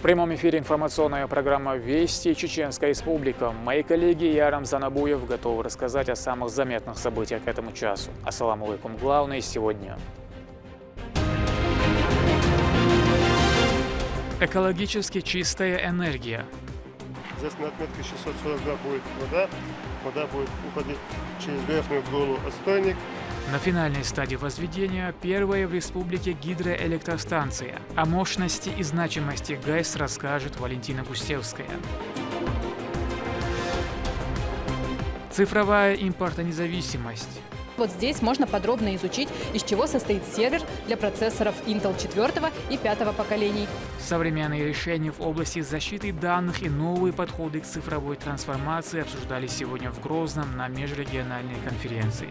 прямом эфире информационная программа «Вести. Чеченская Республика». Мои коллеги и я, Рамзан Абуев, готовы рассказать о самых заметных событиях к этому часу. Ассаламу алейкум. Главное сегодня. Экологически чистая энергия. Здесь на отметке 642 будет вода. Вода будет уходить через верхнюю гору отстойник. На финальной стадии возведения первая в республике гидроэлектростанция. О мощности и значимости ГЭС расскажет Валентина Густевская. Цифровая импортонезависимость. Вот здесь можно подробно изучить, из чего состоит сервер для процессоров Intel 4 и 5 поколений. Современные решения в области защиты данных и новые подходы к цифровой трансформации обсуждались сегодня в Грозном на межрегиональной конференции.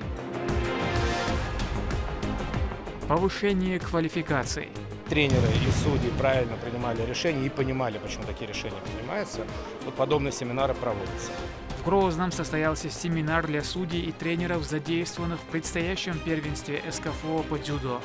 Повышение квалификаций. Тренеры и судьи правильно принимали решения и понимали, почему такие решения принимаются. Вот подобные семинары проводятся. В Грозном состоялся семинар для судей и тренеров, задействованных в предстоящем первенстве СКФО по дзюдо.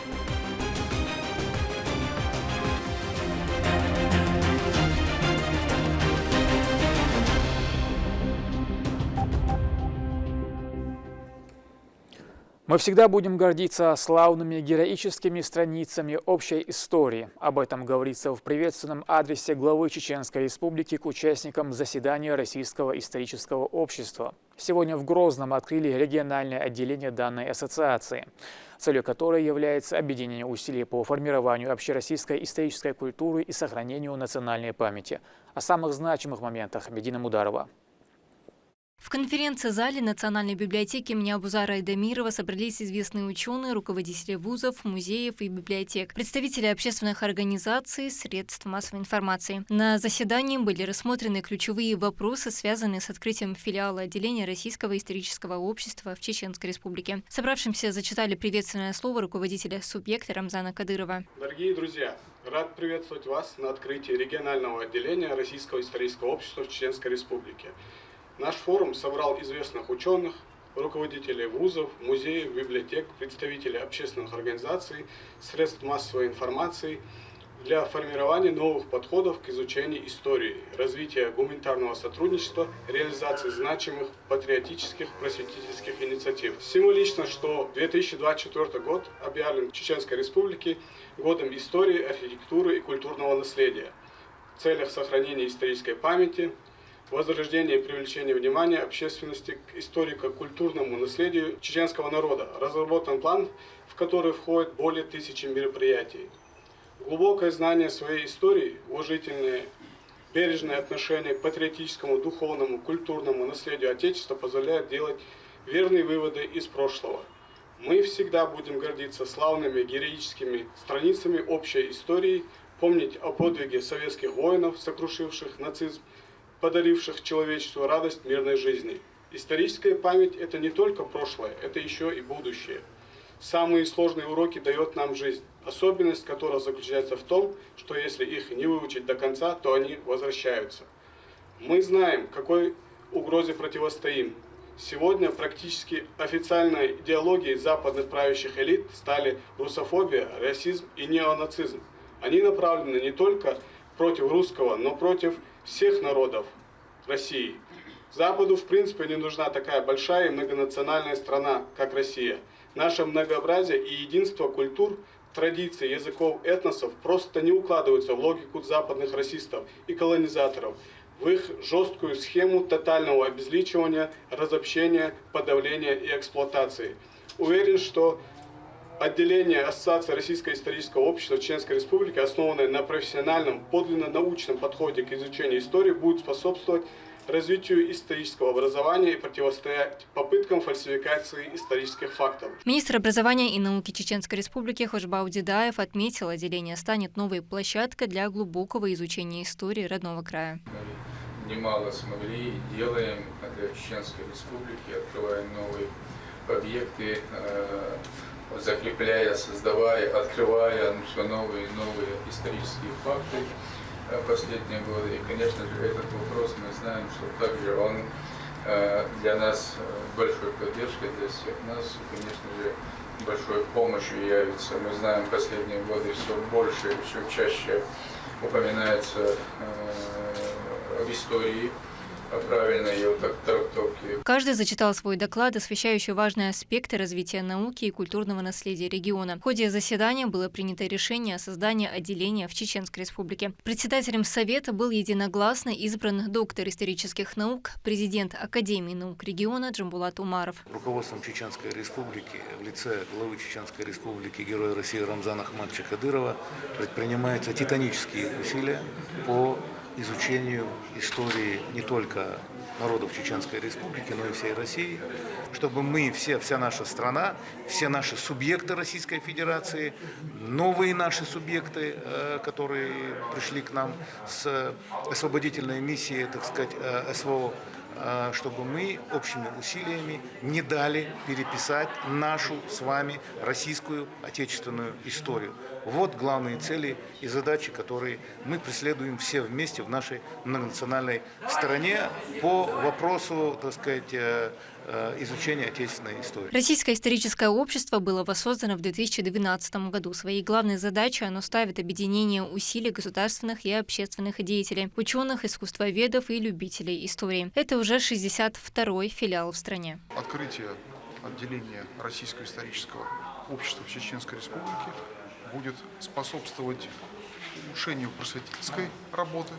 Мы всегда будем гордиться славными героическими страницами общей истории. Об этом говорится в приветственном адресе главы Чеченской Республики к участникам заседания Российского исторического общества. Сегодня в Грозном открыли региональное отделение данной ассоциации, целью которой является объединение усилий по формированию общероссийской исторической культуры и сохранению национальной памяти. О самых значимых моментах Медина Мударова. В конференц-зале Национальной библиотеки имени Абузара Айдамирова собрались известные ученые, руководители вузов, музеев и библиотек, представители общественных организаций, средств массовой информации. На заседании были рассмотрены ключевые вопросы, связанные с открытием филиала отделения Российского исторического общества в Чеченской Республике. Собравшимся зачитали приветственное слово руководителя субъекта Рамзана Кадырова. Дорогие друзья, рад приветствовать вас на открытии регионального отделения Российского исторического общества в Чеченской Республике. Наш форум собрал известных ученых, руководителей вузов, музеев, библиотек, представителей общественных организаций, средств массовой информации для формирования новых подходов к изучению истории, развития гуманитарного сотрудничества, реализации значимых патриотических просветительских инициатив. Символично, что 2024 год объявлен в Чеченской Республике годом истории, архитектуры и культурного наследия в целях сохранения исторической памяти, возрождение и привлечение внимания общественности к историко-культурному наследию чеченского народа. Разработан план, в который входит более 1000 мероприятий. Глубокое знание своей истории, уважительное, бережное отношение к патриотическому, духовному, культурному наследию Отечества позволяет делать верные выводы из прошлого. Мы всегда будем гордиться славными героическими страницами общей истории, помнить о подвиге советских воинов, сокрушивших нацизм, подаривших человечеству радость мирной жизни. Историческая память – это не только прошлое, это еще и будущее. Самые сложные уроки дает нам жизнь, особенность которой заключается в том, что если их не выучить до конца, то они возвращаются. Мы знаем, какой угрозе противостоим. Сегодня практически официальной идеологией западных правящих элит стали русофобия, расизм и неонацизм. Они направлены не только против русского, но против всех народов России. Западу, в принципе, не нужна такая большая и многонациональная страна, как Россия. Наше многообразие и единство культур, традиций, языков, этносов просто не укладываются в логику западных расистов и колонизаторов, в их жесткую схему тотального обезличивания, разобщения, подавления и эксплуатации. Уверен, что отделение Ассоциации Российского исторического общества Чеченской Республики, основанное на профессиональном, подлинно научном подходе к изучению истории, будет способствовать развитию исторического образования и противостоять попыткам фальсификации исторических фактов. Министр образования и науки Чеченской Республики Хожбау Дедаев отметил, отделение станет новой площадкой для глубокого изучения истории родного края. Мы немало смогли и делаем для Чеченской Республики, открывая новые объекты, закрепляя, создавая, открывая все новые и новые исторические факты последние годы. И, конечно же, этот вопрос мы знаем, что также он для нас большой поддержкой, для всех нас, и, конечно же, большой помощью явится. Мы знаем, последние годы все больше и все чаще упоминается в истории, правильно ее трактовки. Каждый зачитал свой доклад, освещающий важные аспекты развития науки и культурного наследия региона. В ходе заседания было принято решение о создании отделения в Чеченской Республике. Председателем Совета был единогласно избран доктор исторических наук, президент Академии наук региона Джамбулат Умаров. Руководством Чеченской Республики в лице главы Чеченской Республики Героя России Рамзана Ахматовича Кадырова предпринимаются титанические усилия по изучению истории не только народов Чеченской Республики, но и всей России, чтобы мы, вся наша страна, все наши субъекты Российской Федерации, новые наши субъекты, которые пришли к нам с освободительной миссией, так сказать, СВО, чтобы мы общими усилиями не дали переписать нашу с вами российскую отечественную историю. Вот главные цели и задачи, которые мы преследуем все вместе в нашей многонациональной стране по вопросу, так сказать, изучения отечественной истории. Российское историческое общество было воссоздано в 2012 году. Своей главной задачей оно ставит объединение усилий государственных и общественных деятелей, ученых, искусствоведов и любителей истории. Это уже 62-й филиал в стране. Открытие отделения Российского исторического общества в Чеченской Республике будет способствовать улучшению просветительской работы,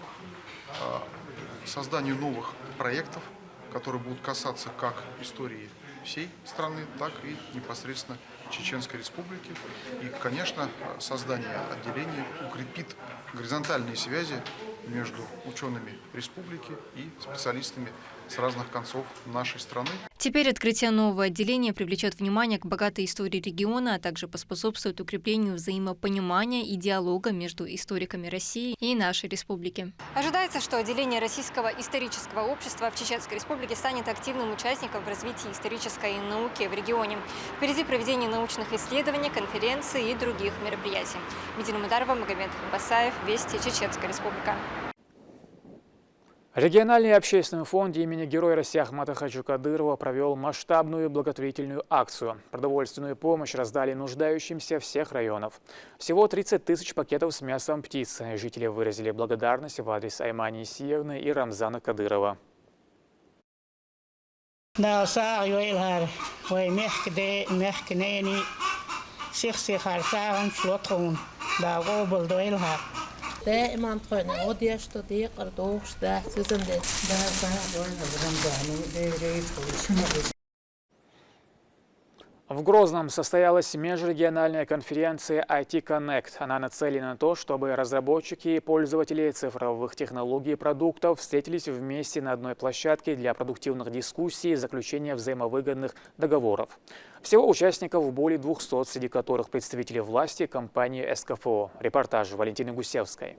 созданию новых проектов, которые будут касаться как истории всей страны, так и непосредственно Чеченской Республики. И, конечно, создание отделения укрепит горизонтальные связи между учеными республики и специалистами с разных концов нашей страны. Теперь открытие нового отделения привлечет внимание к богатой истории региона, а также поспособствует укреплению взаимопонимания и диалога между историками России и нашей республики. Ожидается, что отделение Российского исторического общества в Чеченской Республике станет активным участником в развитии исторической науки в регионе. Впереди проведение научных исследований, конференций и других мероприятий. Медина Мударова, Магомед Басаев, Вести, Чеченская Республика. Региональный общественный фонд имени Героя России Ахмата Хаджи Кадырова провел масштабную благотворительную акцию. Продовольственную помощь раздали нуждающимся всех районов. Всего 30 тысяч пакетов с мясом птицы. Жители выразили благодарность в адрес Аймани Исиевны и Рамзана Кадырова. دائما تخوني ودي أشتو دي قردوش ده سوزن ده В Грозном состоялась межрегиональная конференция IT Connect. Она нацелена на то, чтобы разработчики и пользователи цифровых технологий и продуктов встретились вместе на одной площадке для продуктивных дискуссий и заключения взаимовыгодных договоров. Всего участников более 200, среди которых представители власти компании СКФО. Репортаж Валентины Гусевской.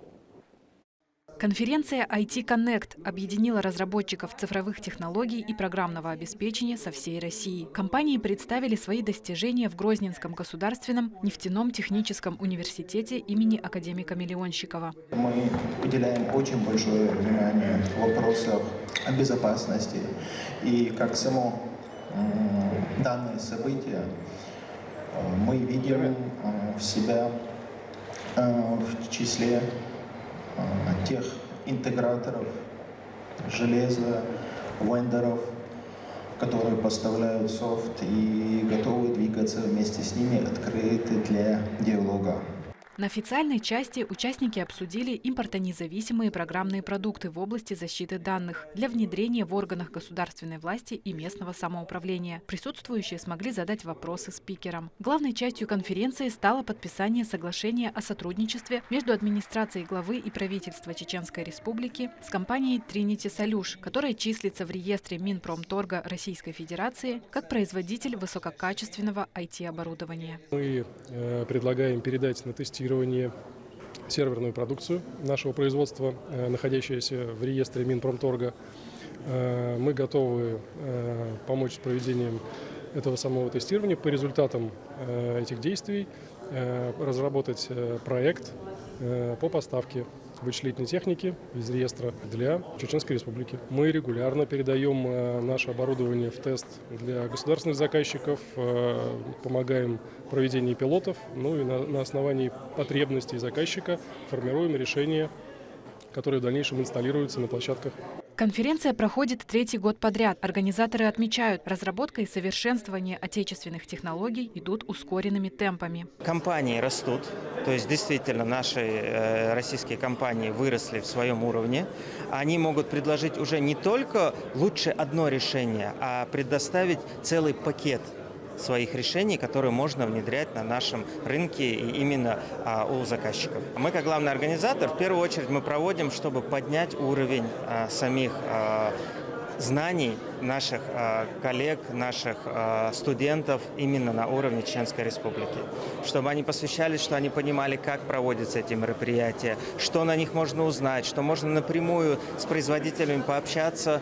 Конференция IT Connect объединила разработчиков цифровых технологий и программного обеспечения со всей России. Компании представили свои достижения в Грозненском государственном нефтяном техническом университете имени академика Миллионщикова. Мы уделяем очень большое внимание вопросам безопасности. И как само данное событие мы видим в себя в числе тех интеграторов железа, вендоров, которые поставляют софт и готовы двигаться вместе с ними, открыты для диалога. На официальной части участники обсудили импортонезависимые программные продукты в области защиты данных для внедрения в органах государственной власти и местного самоуправления. Присутствующие смогли задать вопросы спикерам. Главной частью конференции стало подписание соглашения о сотрудничестве между администрацией главы и правительства Чеченской Республики с компанией Trinity Solution, которая числится в реестре Минпромторга Российской Федерации как производитель высококачественного IT-оборудования. Мы предлагаем передать на тестирование серверную продукцию нашего производства, находящуюся в реестре Минпромторга. Мы готовы помочь с проведением этого самого тестирования. По результатам этих действий разработать проект по поставке вычислительной техники из реестра для Чеченской Республики. Мы регулярно передаем наше оборудование в тест для государственных заказчиков, помогаем в проведении пилотов, ну и на основании потребностей заказчика формируем решения, которые в дальнейшем инсталируются на площадках. Конференция проходит 3-й год подряд. Организаторы отмечают, разработка и совершенствование отечественных технологий идут ускоренными темпами. Компании растут, то есть действительно наши российские компании выросли в своем уровне. Они могут предложить уже не только лучше одно решение, а предоставить целый пакет своих решений, которые можно внедрять на нашем рынке и именно у заказчиков. Мы, как главный организатор, в первую очередь мы проводим, чтобы поднять уровень самих знаний наших коллег, наших студентов именно на уровне Чеченской Республики. Чтобы они посвящались, что они понимали, как проводятся эти мероприятия, что на них можно узнать, что можно напрямую с производителями пообщаться,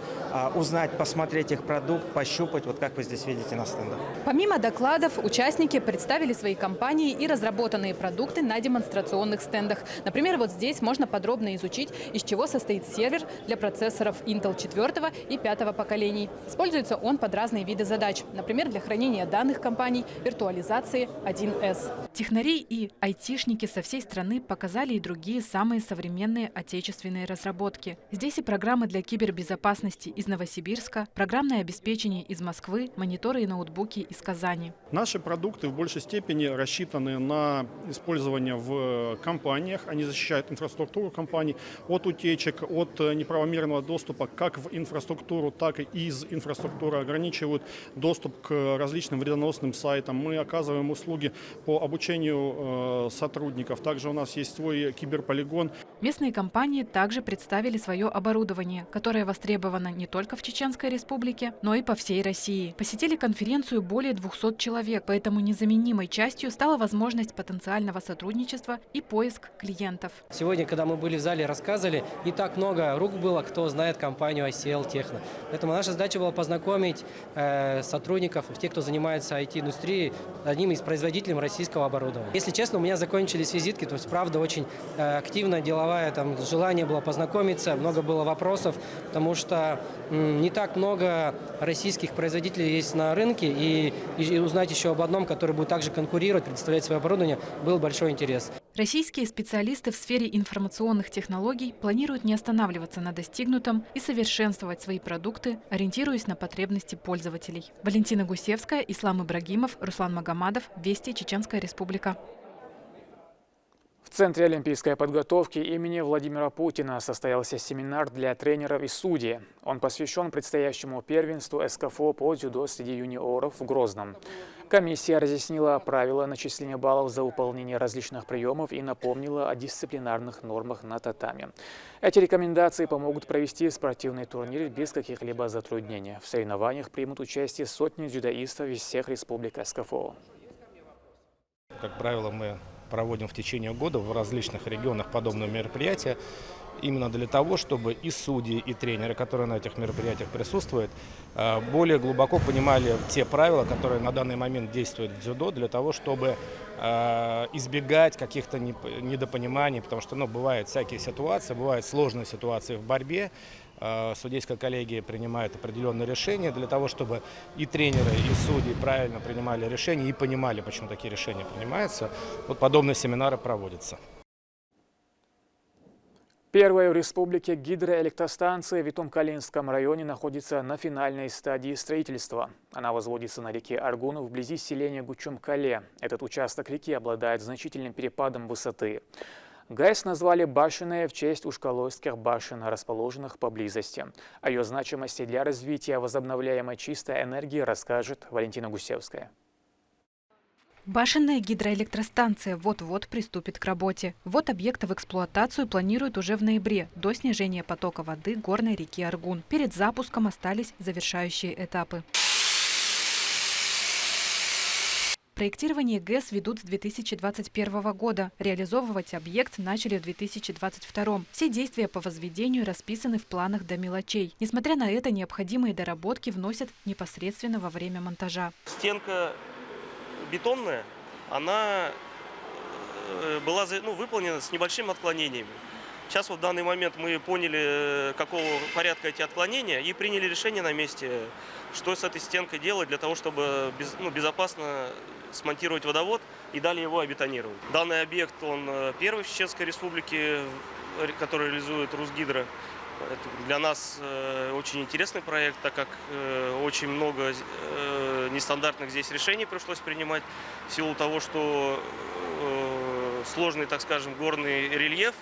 узнать, посмотреть их продукт, пощупать, вот как вы здесь видите на стендах. Помимо докладов, участники представили свои компании и разработанные продукты на демонстрационных стендах. Например, вот здесь можно подробно изучить, из чего состоит сервер для процессоров Intel 4 и 5 поколений. Используется он под разные виды задач, например, для хранения данных компаний, виртуализации 1С. Технари и айтишники со всей страны показали и другие самые современные отечественные разработки. Здесь и программы для кибербезопасности из Новосибирска, программное обеспечение из Москвы, мониторы и ноутбуки из Казани. Наши продукты в большей степени рассчитаны на использование в компаниях. Они защищают инфраструктуру компаний от утечек, от неправомерного доступа как в инфраструктуру, так и из инфраструктуры, ограничивают доступ к различным вредоносным сайтам. Мы оказываем услуги по обучению сотрудников. Также у нас есть свой киберполигон. Местные компании также представили свое оборудование, которое востребовано не только в Чеченской Республике, но и по всей России. Посетили конференцию более 200 человек, поэтому незаменимой частью стала возможность потенциального сотрудничества и поиск клиентов. Сегодня, когда мы были в зале, рассказывали, не так много рук было, кто знает компанию ICL Techno. Поэтому наша задача была познакомить сотрудников, тех, кто занимается IT-индустрией, одним из производителей российского оборудования. Если честно, у меня закончились визитки, то есть правда очень активная, деловая, там желание было познакомиться, много было вопросов, потому что не так много российских производителей есть на рынке, и узнать еще об одном, который будет также конкурировать, представлять свое оборудование, был большой интерес. Российские специалисты в сфере информационных технологий планируют не останавливаться на достигнутом и совершенствовать свои продукты, ориентируясь на потребности пользователей. Валентина Гусевская, Ислам Ибрагимов, Руслан Магомадов. Вести, Чеченская Республика. В Центре олимпийской подготовки имени Владимира Путина состоялся семинар для тренеров и судей. Он посвящен предстоящему первенству СКФО по дзюдо среди юниоров в Грозном. Комиссия разъяснила правила начисления баллов за выполнение различных приемов и напомнила о дисциплинарных нормах на татами. Эти рекомендации помогут провести спортивный турнир без каких-либо затруднений. В соревнованиях примут участие сотни дзюдоистов из всех республик СКФО. Как правило, мы проводим в течение года в различных регионах подобные мероприятия, именно для того, чтобы и судьи, и тренеры, которые на этих мероприятиях присутствуют, более глубоко понимали те правила, которые на данный момент действуют в дзюдо, для того, чтобы избегать каких-то недопониманий, потому что бывают всякие ситуации, бывают сложные ситуации в борьбе. Судейская коллегия принимает определенные решения для того, чтобы и тренеры, и судьи правильно принимали решения и понимали, почему такие решения принимаются. Вот подобные семинары проводятся. Первая в республике гидроэлектростанция в Итум-Калинском районе находится на финальной стадии строительства. Она возводится на реке Аргун вблизи селения Гучум-Кале. Этот участок реки обладает значительным перепадом высоты. ГАЭС назвали башенной в честь ушкалойских башен, расположенных поблизости. О ее значимости для развития возобновляемой чистой энергии расскажет Валентина Гусевская. Башенная гидроэлектростанция вот-вот приступит к работе. Ввод объекта в эксплуатацию планируют уже в ноябре, до снижения потока воды горной реки Аргун. Перед запуском остались завершающие этапы. Проектирование ГЭС ведут с 2021 года. Реализовывать объект начали в 2022. Все действия по возведению расписаны в планах до мелочей. Несмотря на это, необходимые доработки вносят непосредственно во время монтажа. Стенка бетонная, она была выполнена с небольшими отклонениями. Сейчас вот в данный момент мы поняли, какого порядка эти отклонения, и приняли решение на месте, что с этой стенкой делать для того, чтобы безопасно смонтировать водовод и далее его обетонировать. Данный объект, он первый в Чеченской Республике, который реализует Русгидро. Это для нас очень интересный проект, так как очень много нестандартных здесь решений пришлось принимать в силу того, что сложный, так скажем, горный рельеф,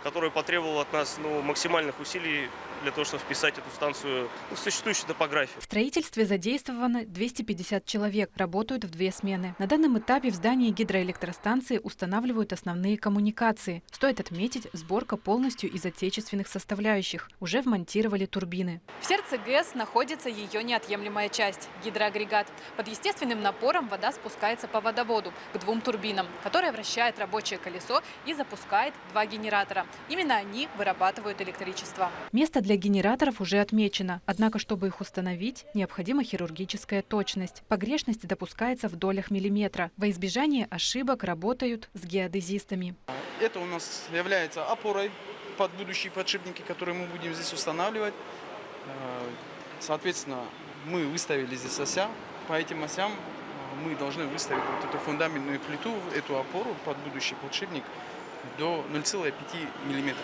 который потребовал от нас максимальных усилий для того, чтобы вписать эту станцию в существующую топографию. В строительстве задействовано 250 человек, работают в 2 смены. На данном этапе в здании гидроэлектростанции устанавливают основные коммуникации. Стоит отметить, сборка полностью из отечественных составляющих. Уже вмонтировали турбины. В сердце ГЭС находится ее неотъемлемая часть – гидроагрегат. Под естественным напором вода спускается по водоводу к 2 турбинам, которые вращает рабочее колесо и запускает 2 генератора. Именно они вырабатывают электричество. Место для генераторов уже отмечено. Однако, чтобы их установить, необходима хирургическая точность. Погрешность допускается в долях миллиметра. Во избежание ошибок работают с геодезистами. Это у нас является опорой под будущие подшипники, которые мы будем здесь устанавливать. Соответственно, мы выставили здесь ося. По этим осям мы должны выставить вот эту фундаментную плиту, эту опору под будущий подшипник до 0,5 мм.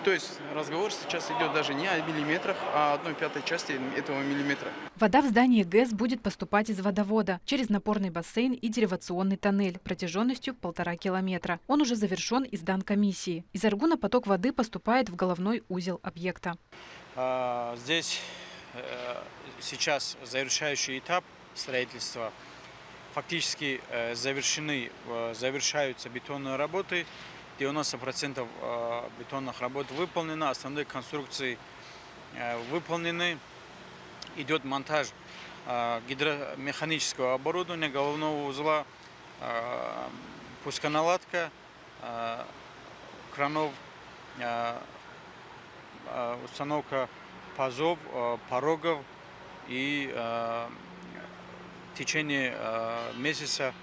То есть разговор сейчас идет даже не о миллиметрах, а о 1/5 части этого миллиметра. Вода в здании ГЭС будет поступать из водовода через напорный бассейн и деривационный тоннель протяженностью 1,5 километра. Он уже завершен и сдан комиссии. Из Аргуна поток воды поступает в головной узел объекта. Здесь сейчас завершающий этап строительства. Фактически завершаются бетонные работы. 90% бетонных работ выполнено, основные конструкции выполнены. Идет монтаж гидромеханического оборудования, головного узла, пусконаладка, кранов, установка пазов, порогов, и в течение месяца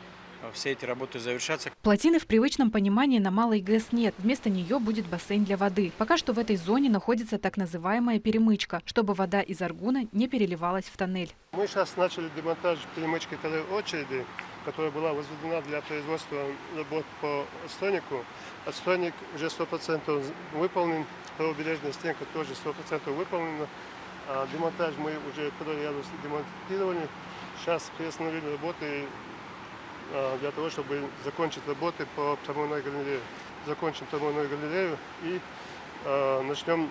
все эти работы завершатся. Плотины в привычном понимании на Малой ГЭС нет. Вместо нее будет бассейн для воды. Пока что в этой зоне находится так называемая перемычка, чтобы вода из Аргуна не переливалась в тоннель. Мы сейчас начали демонтаж перемычки второй очереди, которая была возведена для производства работ по отстойнику. Отстойник уже 100% выполнен, правобережная стенка тоже 100% выполнена. Демонтаж мы уже второй ярус демонтировали. Сейчас приостановили работы для того, чтобы закончить работы по трамвайной галерее. Закончим трамвайную галерею и начнем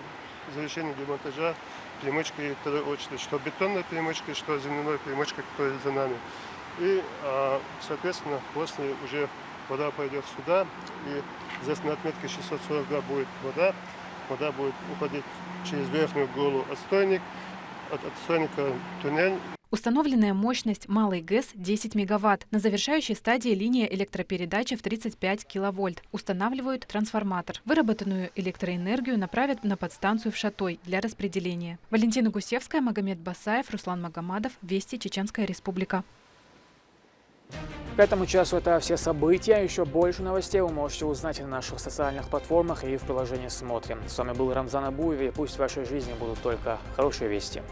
завершение демонтажа перемычки второй очереди, что бетонной перемычкой, что земляной перемычкой, которая за нами. И, соответственно, после уже вода пойдет сюда, и здесь на отметке 642 будет вода. Вода будет уходить через верхнюю голову отстойник, от отстойника туннель. Установленная мощность Малой ГЭС 10 мегаватт. На завершающей стадии линия электропередачи в 35 киловольт. Устанавливают трансформатор. Выработанную электроэнергию направят на подстанцию в Шатой для распределения. Валентина Гусевская, Магомед Басаев, Руслан Магомадов. Вести, Чеченская Республика. К этому часу это все события. Еще больше новостей вы можете узнать на наших социальных платформах и в приложении «Смотрим». С вами был Рамзан Абуев, и пусть в вашей жизни будут только хорошие вести.